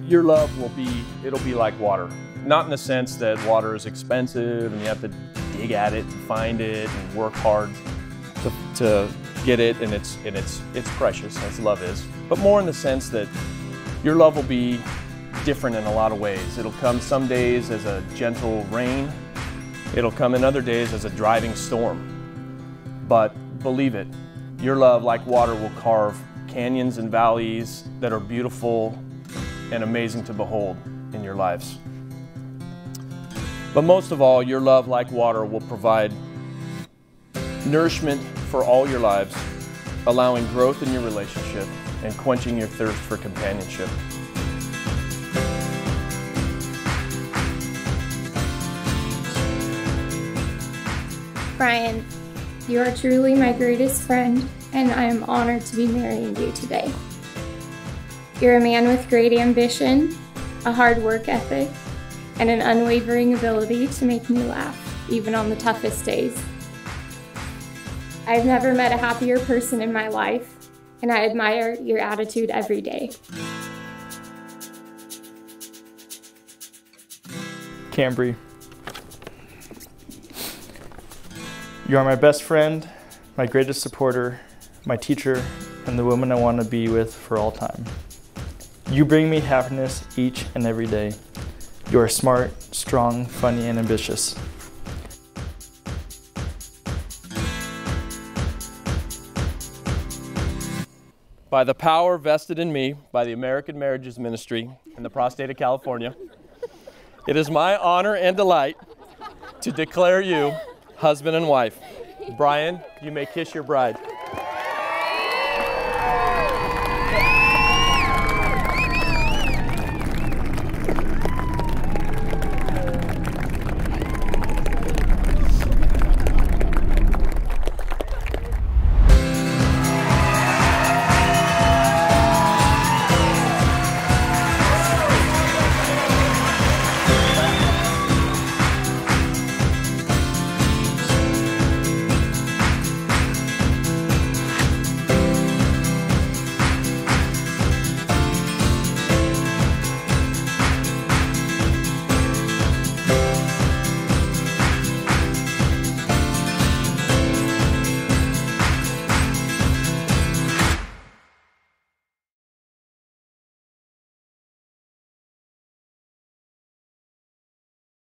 your love it'll be like water. Not in the sense that water is expensive and you have to dig at it and find it and work hard to get it, and it's precious, as love is. But more in the sense that your love will be different in a lot of ways. It'll come some days as a gentle rain. It'll come in other days as a driving storm. But believe it, your love, like water, will carve canyons and valleys that are beautiful and amazing to behold in your lives. But most of all, your love, like water, will provide nourishment for all your lives, allowing growth in your relationship and quenching your thirst for companionship. Brian, you are truly my greatest friend, and I am honored to be marrying you today. You're a man with great ambition, a hard work ethic, and an unwavering ability to make me laugh, even on the toughest days. I've never met a happier person in my life, and I admire your attitude every day. Kambree, you are my best friend, my greatest supporter, my teacher, and the woman I want to be with for all time. You bring me happiness each and every day. You are smart, strong, funny, and ambitious. By the power vested in me by the American Marriages Ministry in the Prostate of California, it is my honor and delight to declare you husband and wife. Brian, you may kiss your bride.